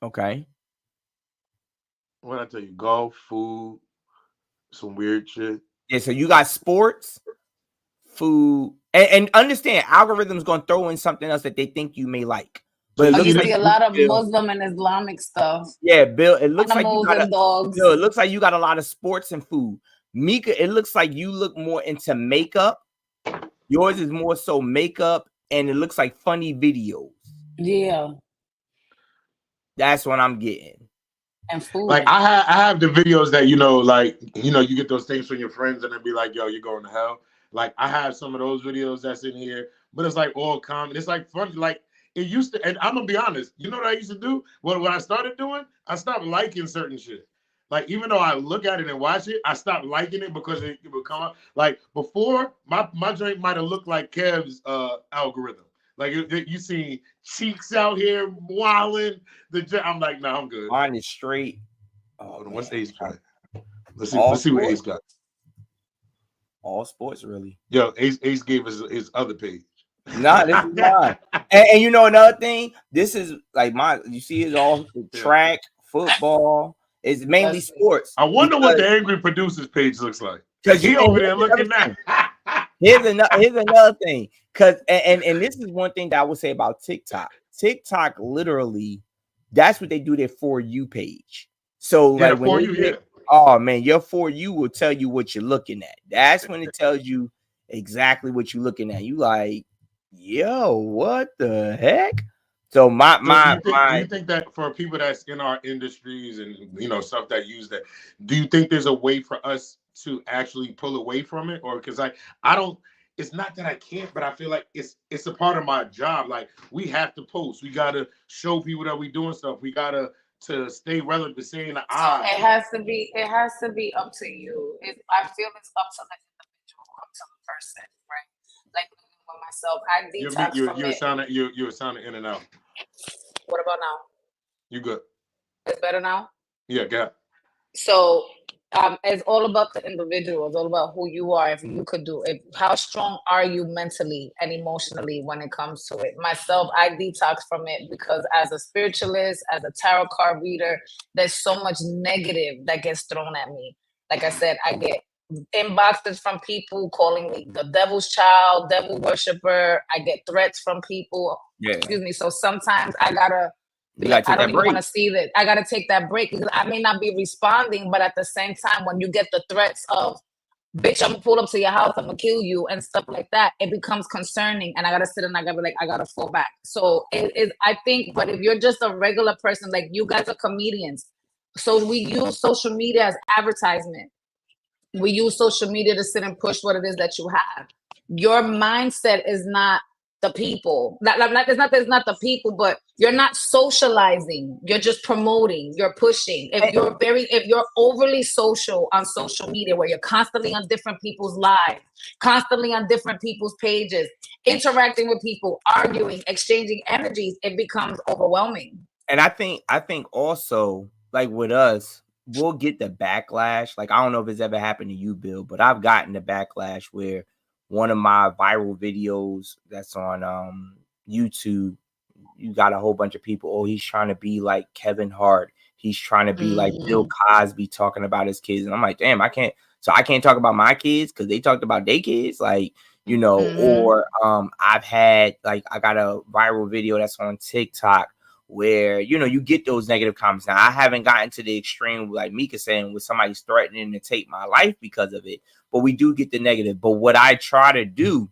Okay. What I tell you, golf, food, some weird shit. Yeah, so you got sports, food, and understand algorithms gonna throw in something else that they think you may like. But you see a lot of Muslim and Islamic stuff. Yeah, Bill. It looks like you got dogs. Bill, it looks like you got a lot of sports and food. Mika, it looks like you look more into makeup. Yours is more so makeup, and it looks like funny videos. Yeah, that's what I'm getting. And food. Like I have the videos that you get those things from your friends, and then be like, "Yo, you're going to hell." Like I have some of those videos that's in here, but it's like all common. It's like fun. Like it used to, and I'm gonna be honest. You know what I used to do? When I started doing, I stopped liking certain shit. Like even though I look at it and watch it, I stopped liking it because it would come up. Like before, my drink might have looked like Kev's algorithm. Like you see cheeks out here wilding. I'm like, nah, I'm good. Mine is straight. Hold on, what's Ace got? Let's All see what sports? Ace got. All sports, really. Yo, Ace gave us his other page. Nah, this is mine. And you know another thing, this is like my. You see, it's all track, football. It's mainly sports. I wonder what the angry producers page looks like. Because he over there looking at. Here's another thing. Because and this is one thing that I would say about TikTok. TikTok literally, that's what they do their For You page. So like when oh man, your For You will tell you what you're looking at. That's when it tells you exactly what you're looking at. You like, yo, what the heck? So do you think that for people that's in our industries and stuff that use that, do you think there's a way for us to actually pull away from it? Or because I don't, it's not that I can't, but I feel like it's a part of my job. Like we have to post, we gotta show people that we doing stuff, we gotta to stay relevant, to stay in the eye. It has to be up to you. I feel it's up to the individual, up to the person, right? Like with myself, I detox from it. You're sounding in and out. What about now? You good? It's better now? Yeah, got. So it's all about the individual. It's all about who you are. If you could do it, how strong are you mentally and emotionally when it comes to it? Myself, I detox from it because as a spiritualist, as a tarot card reader, there's so much negative that gets thrown at me. Like I said, I get inboxes from people calling me the devil's child, devil worshiper. I get threats from people. Yeah. Excuse me. So sometimes I gotta I don't even want to see that. I gotta take that break because I may not be responding, but at the same time, when you get the threats of bitch, I'm gonna pull up to your house, I'm gonna kill you and stuff like that, it becomes concerning and I gotta sit and I gotta be like, I gotta fall back. So it is, I think, but if you're just a regular person, like you guys are comedians, so we use social media as advertisement. We use social media to sit and push what it is that you have. Your mindset is not the people. It's not the people, but you're not socializing. You're just promoting. You're pushing. If you're overly social on social media, where you're constantly on different people's lives, constantly on different people's pages, interacting with people, arguing, exchanging energies, it becomes overwhelming. And I think also, like with us, we'll get the backlash. Like I don't know if it's ever happened to you, Bill, but I've gotten the backlash where one of my viral videos that's on YouTube, you got a whole bunch of people, oh, he's trying to be like Kevin Hart. He's trying to be like Bill Cosby talking about his kids. And I'm like, damn, I can't talk about my kids because they talked about their kids. Like, or I've had, like, I got a viral video that's on TikTok where, you get those negative comments. Now, I haven't gotten to the extreme, like Mika saying, with somebody's threatening to take my life because of it. But we do get the negative. But what I try to do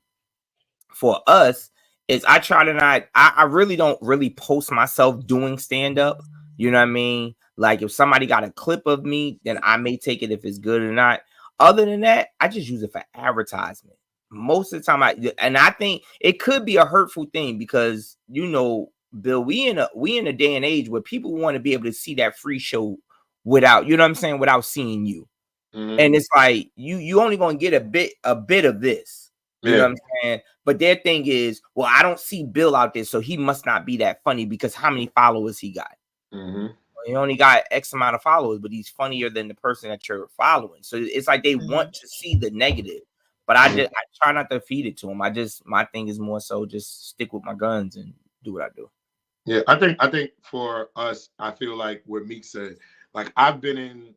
for us is I try to not, I really don't really post myself doing stand-up. You know what I mean? Like if somebody got a clip of me, then I may take it if it's good or not. Other than that, I just use it for advertisement. Most of the time, I think it could be a hurtful thing because, Bill, we in a day and age where people want to be able to see that free show without, without seeing you. Mm-hmm. And it's like you only gonna get a bit of this. You know what I'm saying? But their thing is, well, I don't see Bill out there, so he must not be that funny because how many followers he got? Mm-hmm. He only got X amount of followers, but he's funnier than the person that you're following. So it's like they want to see the negative, but I try not to feed it to them. My thing is more so just stick with my guns and do what I do. Yeah, I think for us, I feel like what Meek said, like I've been in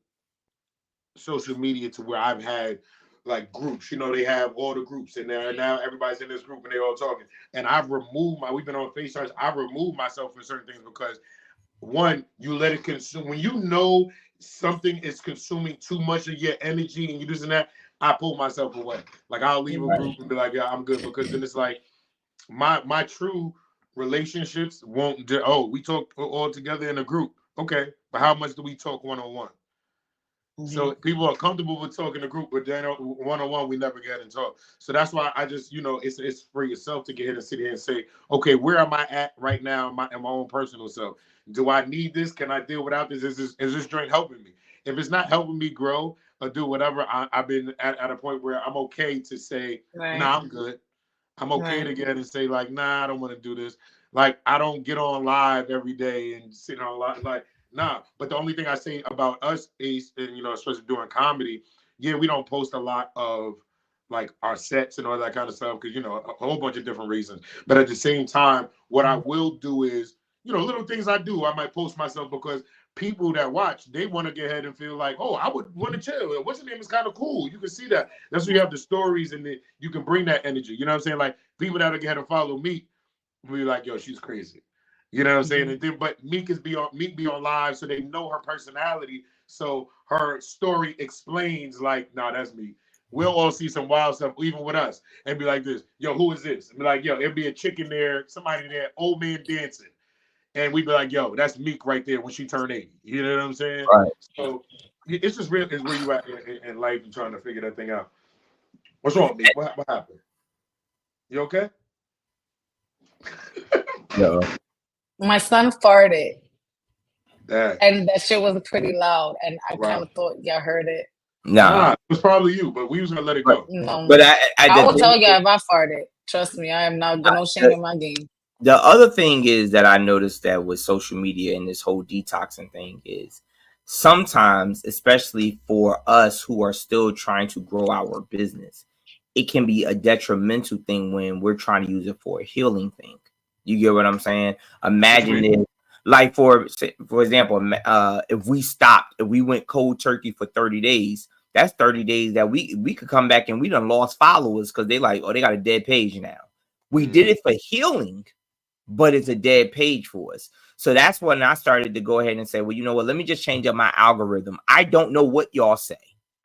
social media to where I've had like groups, they have all the groups in there, and now everybody's in this group and they're all talking. And I've removed we've been on FaceTime, I've removed myself from certain things because one, you let it consume. When you know something is consuming too much of your energy and you this and that, I pull myself away. Like I'll leave a group and be like, yeah, I'm good, because then it's like my true relationships won't we talk all together in a group. Okay, but how much do we talk one-on-one? So people are comfortable with talking to group, but then one-on-one, we never get and talk. So that's why I just, it's for yourself to get here and sit here and say, okay, where am I at right now in my own personal self? Do I need this? Can I deal without this? Is this drink helping me? If it's not helping me grow or do whatever, I've been at a point where I'm okay to say, nah, I'm good. I'm okay to get ahead and say, like, nah, I don't want to do this. Like, I don't get on live every day and sit on live. Like, nah. But the only thing I say about us, Ace, and, especially doing comedy, yeah, we don't post a lot of, like, our sets and all that kind of stuff because, a whole bunch of different reasons. But at the same time, what I will do is, little things I do, I might post myself because people that watch, they want to get ahead and feel like, oh, I would want to chill. What's your name is kind of cool. You can see that. That's where you have the stories and then you can bring that energy. You know what I'm saying? Like people that get ahead and follow me will be like, yo, she's crazy. You know what I'm saying? And then, but Meek be on live so they know her personality. So her story explains like, nah, that's me. We'll all see some wild stuff, even with us, and be like this, yo, who is this? And be like, yo, it'll be a chick in there, somebody there, old man dancing. And we'd be like, yo, that's Meek right there when she turned 80. You know what I'm saying? Right. So it's just real. It's where you at in life and trying to figure that thing out. What's wrong, Meek? What happened? You okay? No. My son farted. Dang. And that shit was pretty loud. And I kind of thought y'all heard it. Nah, it was probably you, but we was going to let it go. No. But I will tell y'all if I farted. Trust me, I am not no shame in my game. The other thing is that I noticed that with social media and this whole detoxing thing is sometimes, especially for us who are still trying to grow our business, it can be a detrimental thing when we're trying to use it for a healing thing. You get what I'm saying? Imagine if, like, for example, if we went cold turkey for 30 days, that's 30 days that we could come back and we done lost followers because they like, oh, they got a dead page now. We did it for healing, but it's a dead page for us. So that's when I started to go ahead and say, well, you know what? Let me just change up my algorithm. I don't know what y'all say.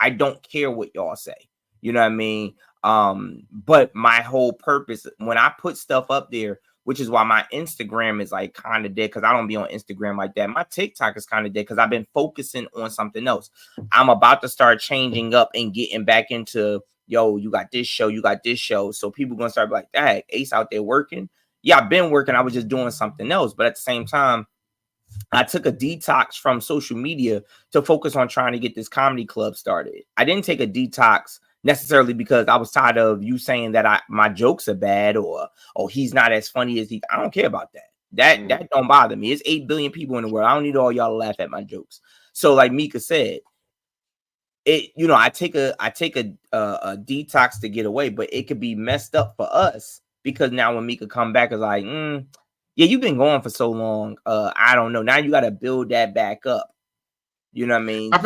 I don't care what y'all say. You know what I mean? But my whole purpose when I put stuff up there, which is why my Instagram is like kind of dead because I don't be on Instagram like that. My TikTok is kind of dead because I've been focusing on something else. I'm about to start changing up and getting back into, yo, you got this show, you got this show. So people going to start like, dang, Ace out there working. Yeah, I've been working. I was just doing something else. But at the same time, I took a detox from social media to focus on trying to get this comedy club started. I didn't take a detox necessarily because I was tired of you saying that my jokes are bad or he's not as funny as he. I don't care about that. That don't bother me. It's 8 billion people in the world. I don't need all y'all to laugh at my jokes. So like Mika said, I take a detox to get away, but it could be messed up for us because now when Mika come back is like, yeah, you've been going for so long. I don't know. Now you got to build that back up. You know what I mean? I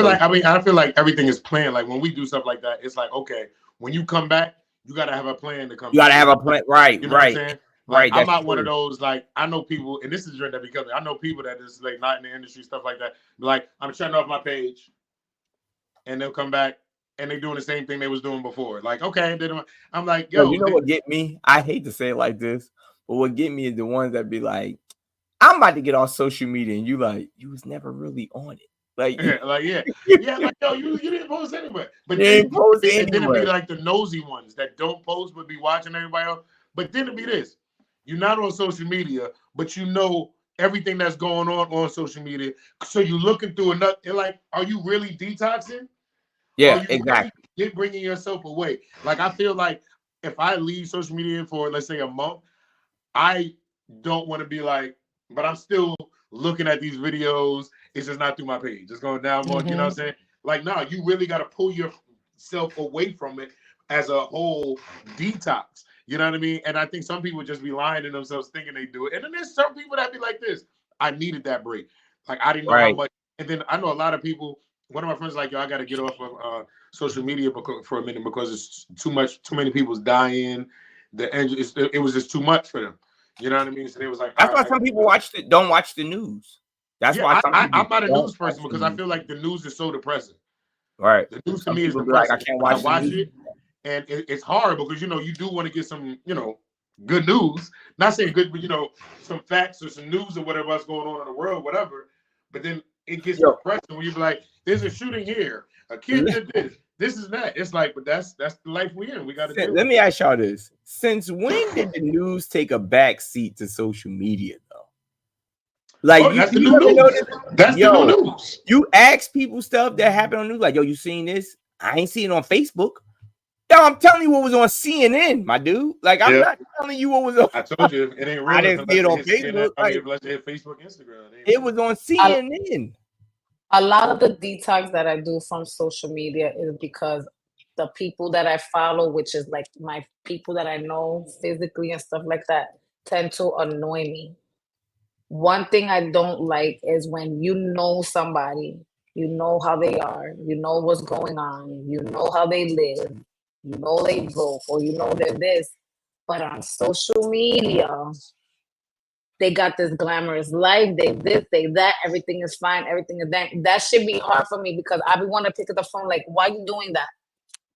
feel like everything is planned. Like when we do stuff like that, it's like, okay, when you come back, you got to have a plan to come back. You got to have a plan. Right. You know right. What I'm saying? Like, right. I'm not one of those, like, I know people, and this is that because I know people that is like not in the industry, stuff like that. Like, I'm shutting off my page and they'll come back and they're doing the same thing they was doing before. Like, okay, I'm like, yo. You know what get me? I hate to say it like this, but what get me is the ones that be like, I'm about to get off social media and you like, you was never really on it. Like, yeah, like yo, you didn't post anywhere. But then it'd be like the nosy ones that don't post but be watching everybody else. But then it'd be this: you're not on social media, but you know everything that's going on social media. So you're looking through another. Like, are you really detoxing? Yeah, exactly. Really bringing yourself away. Like I feel like if I leave social media for let's say a month, I don't want to be like, but I'm still looking at these videos. It's just not through my page. It's going down more. You know what I'm saying? Like, no, you really got to pull yourself away from it as a whole detox. You know what I mean? And I think some people just be lying to themselves thinking they do it. And then there's some people that be like this. I needed that break. Like, I didn't know how much. And then I know a lot of people, one of my friends like, yo, I got to get off of social media for a minute because it's too many people's dying. It was just too much for them. You know what I mean? So they was like, that's why some people don't watch the news. That's why I'm not a news person because I feel like the news is so depressing. Right. The news to me is depressing. Like, I can't watch it, and it's hard because you do want to get some good news. Not saying good, but some facts or some news or whatever else going on in the world, whatever. But then it gets depressing when you be like, there's a shooting here. A kid did this. This is that. It's like, but that's the life we're in. We got to do. Let me ask y'all this: since when did the news take a back seat to social media, though? Like, that's the new news. That's the new news. You ask people stuff that happened on news, like, yo, you seen this? I ain't seen it on Facebook. Yo, I'm telling you what was on CNN, my dude. Like, I'm not telling you what was on. I told you it ain't real. I didn't see it on Facebook. Unless they hit Facebook, Instagram. It was on CNN. A lot of the detox that I do from social media is because the people that I follow, which is like my people that I know physically and stuff like that, tend to annoy me. One thing I don't like is when you know somebody, you know how they are, you know what's going on, you know how they live, you know they broke, or you know they're this, but on social media, they got this glamorous life, they this, they that, everything is fine, everything is that. That should be hard for me because I be want to pick up the phone like, why you doing that?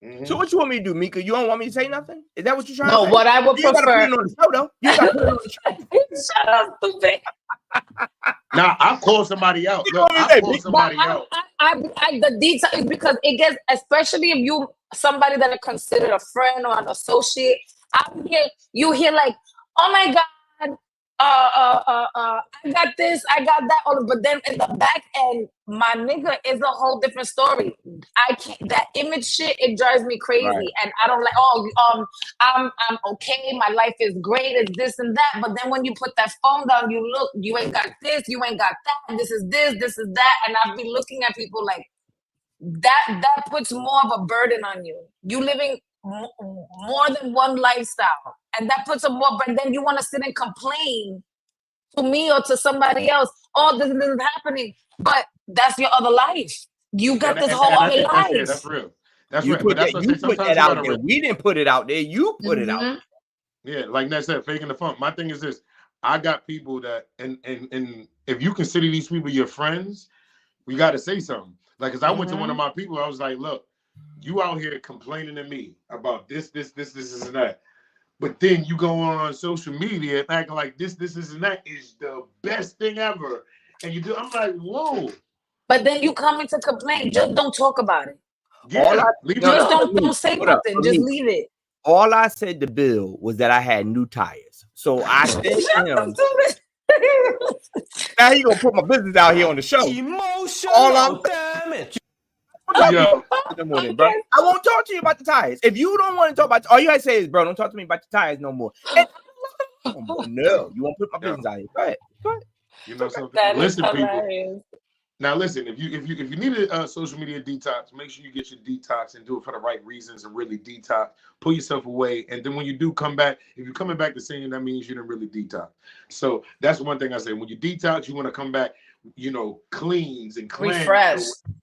Mm-hmm. So what you want me to do, Mika? You don't want me to say nothing? Is that what you're trying to say? No, what I would prefer. You gotta put it on the show, though. You gotta put it on the show. Shut up, stupid. Now I call somebody out. Look, I call somebody out. The detail is because it gets, especially if you somebody that are considered a friend or an associate. You hear like, oh my God, I got this, I got that, but then in the back end, my nigga is a whole different story. I can't, that image shit, it drives me crazy, right. And I don't like. I'm okay, my life is great, it's this and that. But then when you put that phone down, you look, you ain't got this, you ain't got that. This is this is that, and I've been looking at people like that. That puts more of a burden on you. You living more than one lifestyle, and that puts a more. But then you want to sit and complain to me or to somebody else. Oh, this is happening, but that's your other life. You got this whole other life. Yeah, that's real. That's you right. Put but that, you put that out there. We didn't put it out there. You put it out. Yeah, like Nat said, faking the funk. My thing is this: I got people that, and if you consider these people your friends, we got to say something. Like, cause I went to one of my people, I was like, look. You out here complaining to me about this, and that. But then you go on social media and acting like this, and that is the best thing ever. And you do, I'm like, whoa. But then you come in to complain. Just don't talk about it. Yeah, don't say nothing. Just leave it. All I said to Bill was that I had new tires. So I said to him, now he gonna put my business out here on the show. Emotional damage. Yo. Bro. I won't talk to you about the tires. If you don't want to talk about, all you gotta say is, bro, don't talk to me about the tires no more. No, you won't put my business out here. Go ahead. You know something? Listen, people. Now, listen. If you need a social media detox, make sure you get your detox and do it for the right reasons and really detox. Pull yourself away, and then when you do come back, if you're coming back to singing, that means you didn't really detox. So that's one thing I say. When you detox, you want to come back. Cleans and cleanse.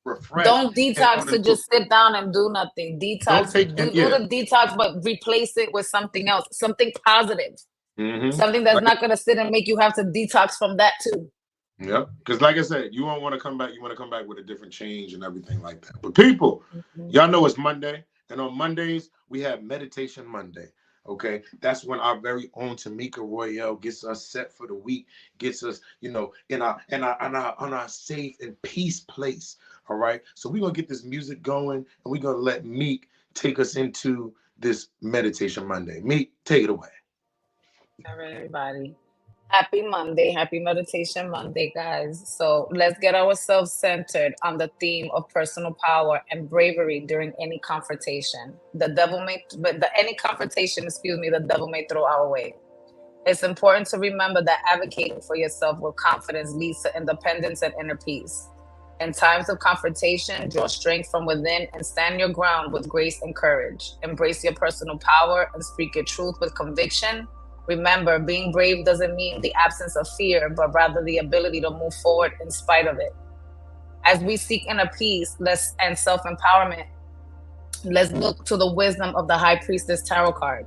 Refresh. Don't detox to just sit down and do nothing. Detox. Do the detox, but replace it with something else, something positive. Something that's not going to sit and make you have to detox from that too. Yeah, because like I said, you don't want to come back. You want to come back with a different change and everything like that. But people, y'all know it's Monday. And on Mondays, we have Meditation Monday. Okay, that's when our very own Tamika Royale gets us set for the week, gets us, in our safe and peace place. All right, so we're gonna get this music going, and we're gonna let Meek take us into this Meditation Monday. Meek, take it away. All right, everybody. Happy Monday, happy Meditation Monday, guys. So let's get ourselves centered on the theme of personal power and bravery during any confrontation. The devil may throw our way. It's important to remember that advocating for yourself with confidence leads to independence and inner peace. In times of confrontation, draw strength from within and stand your ground with grace and courage. Embrace your personal power and speak your truth with conviction. Remember, being brave doesn't mean the absence of fear, but rather the ability to move forward in spite of it. As we seek inner peace and self-empowerment, let's look to the wisdom of the High Priestess Tarot card.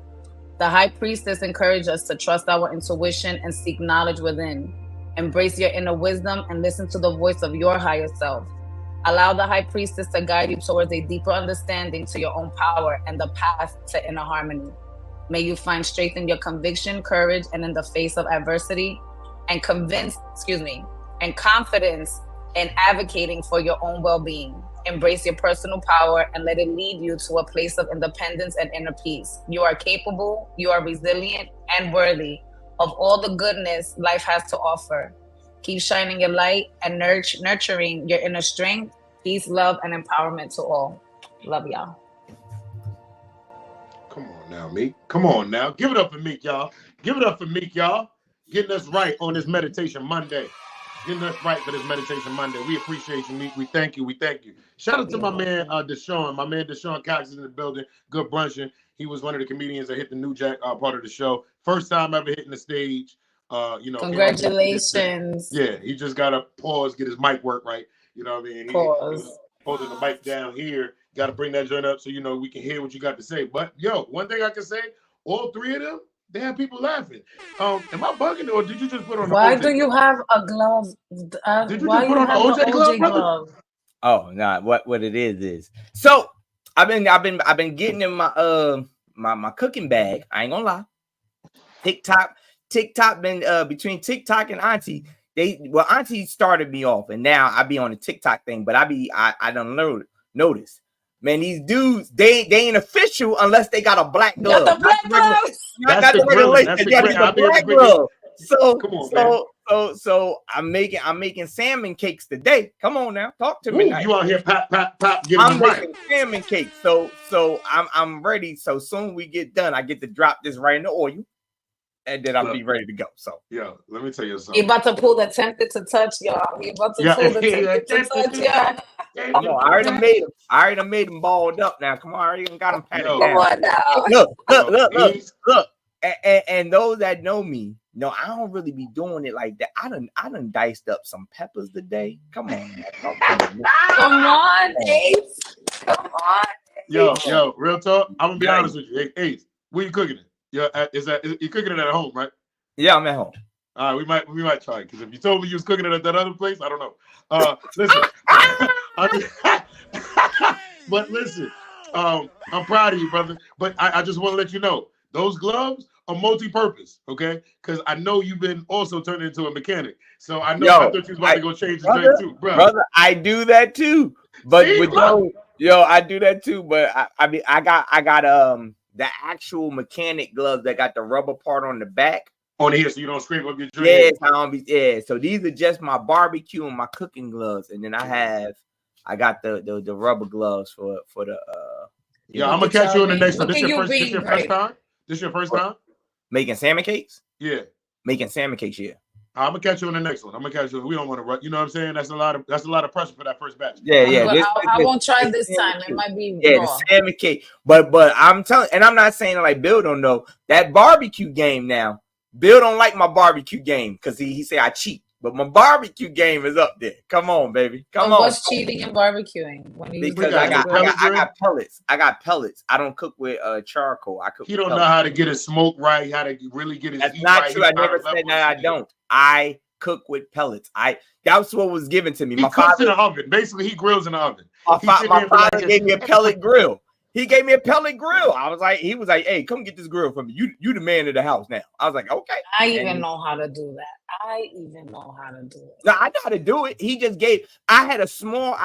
The High Priestess encourages us to trust our intuition and seek knowledge within. Embrace your inner wisdom and listen to the voice of your higher self. Allow the High Priestess to guide you towards a deeper understanding to your own power and the path to inner harmony. May you find strength in your conviction, courage, and in the face of adversity, and confidence and advocating for your own well-being. Embrace your personal power and let it lead you to a place of independence and inner peace. You are capable, you are resilient, and worthy of all the goodness life has to offer. Keep shining your light and nurturing your inner strength, peace, love, and empowerment to all. Love y'all. Come on now, Meek. Come on now. Give it up for Meek, y'all. Give it up for Meek, y'all. Getting us right on this Meditation Monday. Getting us right for this Meditation Monday. We appreciate you, Meek. We thank you. We thank you. Shout out to my man, Deshaun. My man, Deshaun Cox is in the building. Good Brunchin. He was one of the comedians that hit the New Jack part of the show. First time ever hitting the stage. Congratulations. Yeah, he just got to pause, get his mic work right. You know what I mean? He's holding the mic down here. Got to bring that joint up so we can hear what you got to say. But yo, one thing I can say, all three of them, they have people laughing. Am I bugging or did you just put on? Why do you have a glove? Did you just put on the OJ glove, brother? Oh no! What it is so I've been getting in my my cooking bag. I ain't gonna lie. TikTok been between TikTok and Auntie. Auntie started me off, and now I be on the TikTok thing. But I don't notice. Man, these dudes, they ain't official unless they got a black glove. Got the black glove. That's the black glove. So come on, so I'm making salmon cakes today. Come on now, talk to me. Ooh, you out here pop. I'm making salmon cakes. So I'm ready. So soon we get done, I get to drop this right in the oil. And then I'll be ready to go. So, yo, let me tell you something. He about to pull the tempted to touch, y'all. He about to pull the tempted to touch, y'all. Come on, I already made them balled up now. Come on, I already got them patted down. Come on now. Look. And those that know me, I don't really be doing it like that. I done diced up some peppers today. Come on, Come on, Ace. Come on. Yo, real talk. I'm gonna be honest with you. Hey, Ace, where you cooking it? Yeah, you're cooking it at home, right? Yeah, I'm at home. All right, we might try it because if you told me you was cooking it at that other place, I don't know. Listen, but listen, I'm proud of you, brother. But I just want to let you know those gloves are multi-purpose, okay? Because I know you've been also turned into a mechanic, so I know I thought you was about to go change the thing too, bro. Brother, I do that too, but I do that too. But I got the actual mechanic gloves that got the rubber part on the back. On here, so you don't scrape up your drink. Yes, so these are just my barbecue and my cooking gloves, and then I got the rubber gloves for the Yeah, I'm gonna catch you on the next one. This your first time? This your first time? Making salmon cakes? Yeah. Making salmon cakes, yeah. I'm gonna catch you on the next one. We don't want to run. You know what I'm saying? That's a lot of pressure for that first batch. Yeah. I won't try this time. It might be raw. The salmon cake. But I'm telling, and I'm not saying like Bill don't know that barbecue game now. Bill don't like my barbecue game because he say I cheat. But my barbecue game is up there. Come on, baby. Come on. What's cheating and barbecuing? Because I got pellets. I got pellets. I don't cook with charcoal. I cook. He don't know how to get his smoke right. How to really get his. That's not true. I never said that. I don't. I cook with pellets. That's what was given to me. He cooks in the oven. Basically, he grills in the oven. My father gave me a pellet grill. He gave me a pellet grill. He was like, hey, come get this grill from me. You the man of the house now. I was like, okay. I even know how to do that. No, I know how to do it. He just gave. You just don't.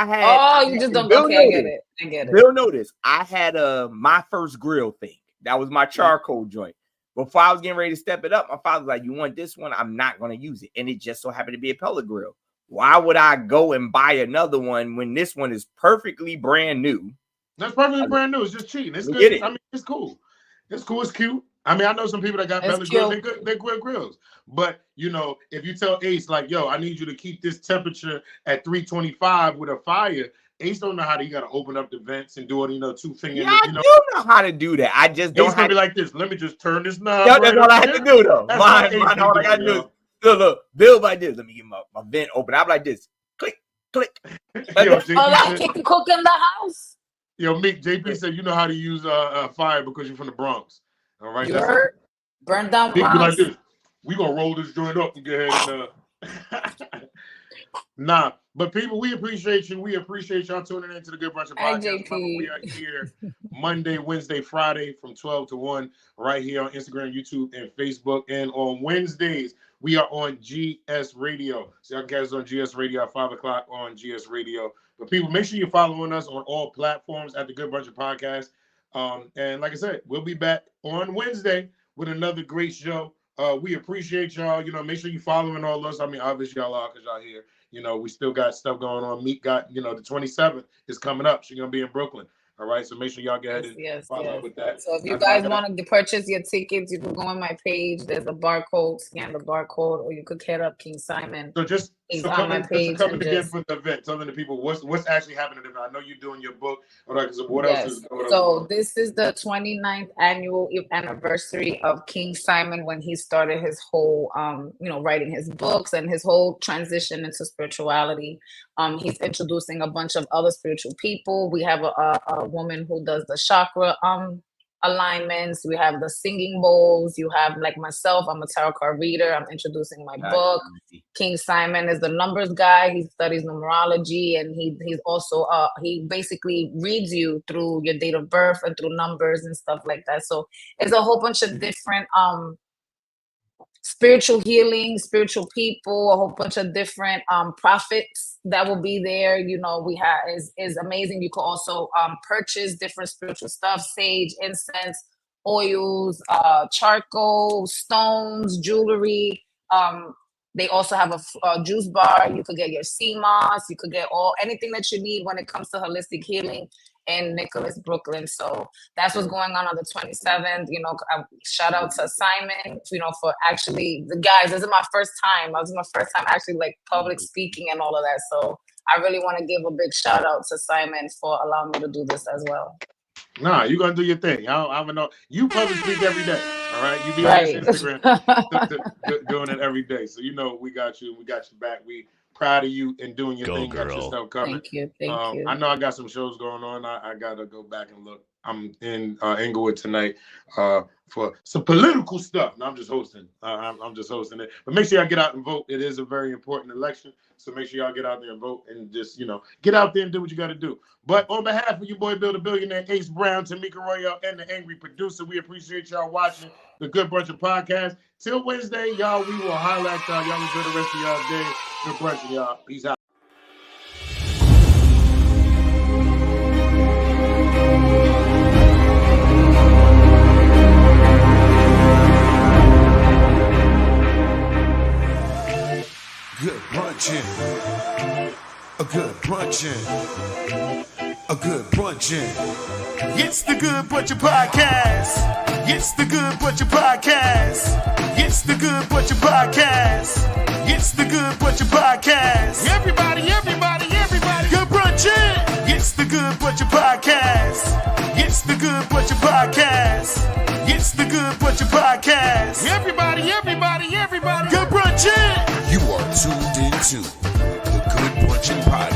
Okay, I get it. Bill noticed. I had my first grill thing. That was my charcoal joint. Before I was getting ready to step it up, my father was like, you want this one? I'm not going to use it. And it just so happened to be a pellet grill. Why would I go and buy another one when this one is perfectly brand new? That's perfectly brand new. It's just cheating. It's good. I mean, it's cool. It's cool. It's cute. I mean, I know some people that got pellet grills. They're good grills. But, if you tell Ace, like, yo, I need you to keep this temperature at 325 with a fire, Ace don't know how you got to open up the vents and do it, two fingers. Yeah, I do know how to do that. I just don't. Ace gonna be like this. Let me just turn this knob. Yeah, that's all I have to do, though. Mine, all I got to do is look, Bill like this. Let me get my vent open. I'm like this. Click. I can cook in the house. Yo, Meek, JP said you know how to use fire because you're from the Bronx. All right. You heard? Burn down Bronx. Be like this. We gonna roll this joint up and go ahead and Nah, but people, we appreciate you. We appreciate y'all tuning in to the Good Brunchin Podcast. Remember, we are here Monday, Wednesday, Friday from 12 to 1 right here on Instagram, YouTube, and Facebook. And on Wednesdays, we are on GS Radio. So y'all catch us on GS Radio at 5 o'clock on GS Radio. But people, make sure you're following us on all platforms at the Good Brunch Podcast. And like I said, we'll be back on Wednesday with another great show. We appreciate y'all. You know, make sure you're following all us. I mean, obviously y'all are because y'all here. You know, we still got stuff going on. Meek got, the 27th is coming up. She's going to be in Brooklyn. All right, so make sure y'all go ahead and follow up with that. So if you guys want to purchase your tickets, you can go on my page. There's a barcode, scan the barcode, or you could hit up King Simon. So just on my page. Coming again for the event, telling the people what's actually happening. I know you're doing your book. What else is going on? So this is the 29th annual anniversary of King Simon when he started his whole, writing his books and his whole transition into spirituality. He's introducing a bunch of other spiritual people. We have a woman who does the chakra alignments. We have the singing bowls. You have like myself. I'm a tarot card reader. I'm introducing my book. King Simon is the numbers guy. He studies numerology, and he's also he basically reads you through your date of birth and through numbers and stuff like that. So it's a whole bunch of different spiritual healing, spiritual people, a whole bunch of different prophets that will be there. We have is amazing. You can also purchase different spiritual stuff: sage, incense, oils, charcoal, stones, jewelry. They also have a juice bar. You could get your sea moss. You could get anything that you need when it comes to holistic healing in Nicholas, Brooklyn. So that's what's going on the 27th. Shout out to Simon, for actually, the guys, this is my first time. This is my first time actually like public speaking and all of that. So I really want to give a big shout out to Simon for allowing me to do this as well. Nah, you're going to do your thing. I don't know. You public speak every day. All right. You be on this Instagram doing it every day. So, we got you. We got you back. We proud of you and doing your thing. Got your stuff coming. Thank you. I know I got some shows going on. I got to go back and look. I'm in Inglewood tonight for some political stuff. No, I'm just hosting. I'm just hosting it. But make sure y'all get out and vote. It is a very important election. So make sure y'all get out there and vote and just, get out there and do what you got to do. But on behalf of your boy, Bill the Billionaire, Ace Brown, Tamika Royale, and the Angry Producer, we appreciate y'all watching the Good Brunch Podcast. Till Wednesday, y'all, we will highlight y'all. Y'all enjoy the rest of y'all day. Good brunch, y'all. Peace out. Good brunchin', a good brunchin', a good brunchin'. It's the Good Butcher Podcast. It's the Good Butcher Podcast. It's the Good Butcher Podcast. It's the Good Butcher Podcast. Everybody, good brunchin'. It's the Good Butcher Podcast. It's the Good Butcher Podcast. It's the Good Butcher Podcast. Everybody, good brunchin'. You are tuned into the Good Brunchin Podcast.